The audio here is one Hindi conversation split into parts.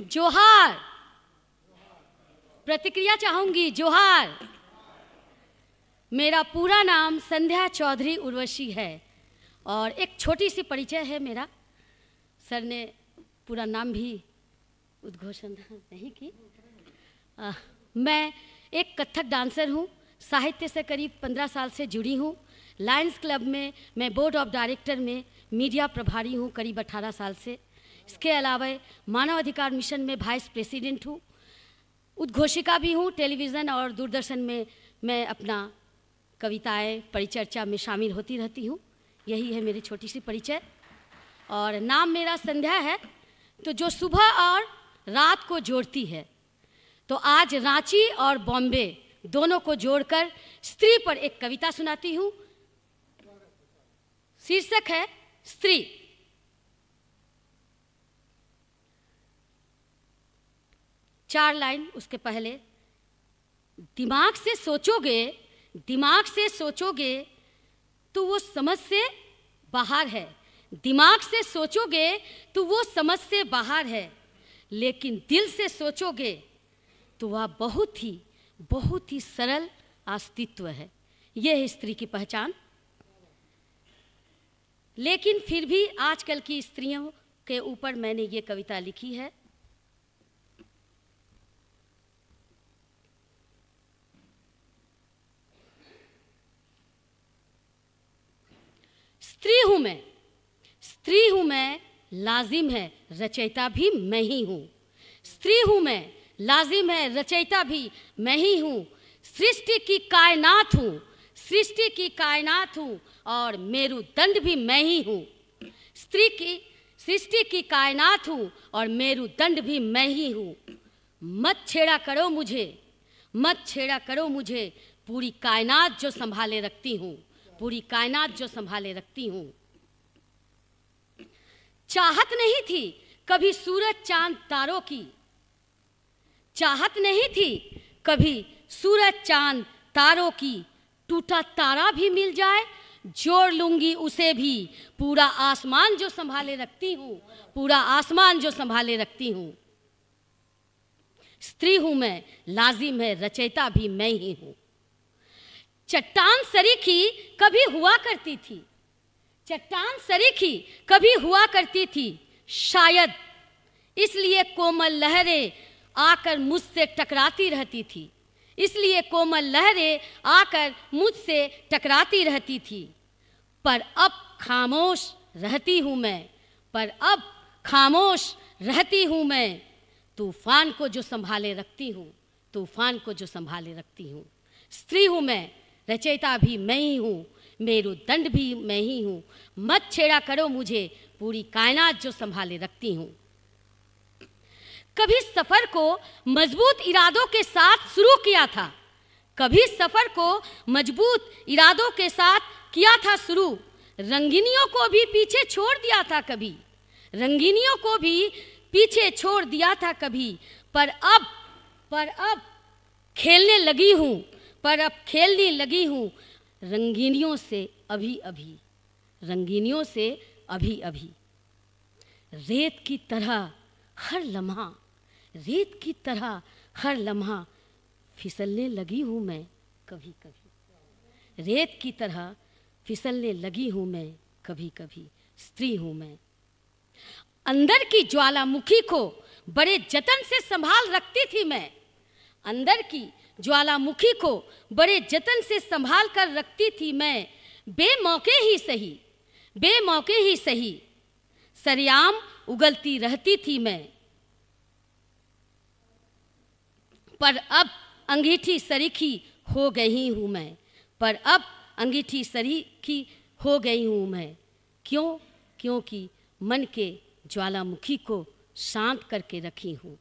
जोहार। प्रतिक्रिया चाहूंगी। जोहार। मेरा पूरा नाम संध्या चौधरी उर्वशी है और एक छोटी सी परिचय है मेरा। सर ने पूरा नाम भी उद्घोषण नहीं की। मैं एक कथक डांसर हूँ। साहित्य से करीब 15 साल से जुड़ी हूँ। लायंस क्लब में मैं बोर्ड ऑफ डायरेक्टर में मीडिया प्रभारी हूँ करीब 18 साल से। इसके अलावा मानव अधिकार मिशन में वाइस प्रेसिडेंट हूँ। उद्घोषिका भी हूँ। टेलीविज़न और दूरदर्शन में मैं अपना कविताएं परिचर्चा में शामिल होती रहती हूँ। यही है मेरी छोटी सी परिचय। और नाम मेरा संध्या है, तो जो सुबह और रात को जोड़ती है। तो आज रांची और बॉम्बे दोनों को जोड़कर स्त्री पर एक कविता सुनाती हूँ। शीर्षक है स्त्री। चार लाइन उसके पहले। दिमाग से सोचोगे तो वो समझ से बाहर है। दिमाग से सोचोगे तो वो समझ से बाहर है, लेकिन दिल से सोचोगे तो वह बहुत ही सरल अस्तित्व है। यह है स्त्री की पहचान। लेकिन फिर भी आजकल की स्त्रियों के ऊपर मैंने ये कविता लिखी है। स्त्री हूं मैं, लाजिम है रचयिता भी मैं ही हूं। स्त्री हूं मैं, लाजिम है रचयिता भी मैं ही हूं। सृष्टि की कायनात हूं और मेरुदंड भी मैं ही हूं। सृष्टि की कायनात हूं और मेरुदंड भी मैं ही हूं। मत छेड़ा करो मुझे, पूरी कायनात जो संभाले रखती हूं। चाहत नहीं थी कभी सूरज चांद तारों की, चाहत नहीं थी कभी सूरज चांद तारों की। टूटा तारा भी मिल जाए जोड़ लूंगी उसे भी। पूरा आसमान जो संभाले रखती हूं। स्त्री हूं मैं, लाजिम है रचयिता भी मैं ही हूं। चट्टान सरीखी कभी हुआ करती थी, शायद इसलिए कोमल लहरें आकर मुझसे टकराती रहती थी। पर अब खामोश रहती हूं मैं, तूफान को जो संभाले रखती हूं। स्त्री हूं मैं, रचयिता भी मैं ही हूं, मेरुदंड भी मैं ही हूं। मत छेड़ा करो मुझे, पूरी कायनात जो संभाले रखती हूं। कभी सफर को मजबूत इरादों के साथ शुरू किया था, रंगीनियों को भी पीछे छोड़ दिया था कभी। पर अब खेलने लगी हूं रंगीनियों से अभी। रेत की तरह हर लम्हा फिसलने लगी हूं मैं कभी। स्त्री हूं मैं। अंदर की ज्वालामुखी को बड़े जतन से संभाल कर रखती थी मैं। बेमौके ही सही सरेआम उगलती रहती थी मैं। पर अब अंगीठी सरीखी हो गई हूं मैं। क्योंकि मन के ज्वालामुखी को शांत करके रखी हूं।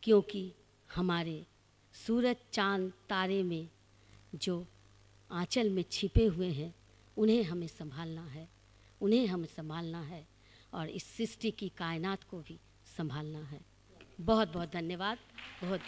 क्योंकि हमारे सूरज चांद तारे में जो आंचल में छिपे हुए हैं, उन्हें हमें संभालना है और इस सृष्टि की कायनात को भी संभालना है। बहुत बहुत धन्यवाद। बहुत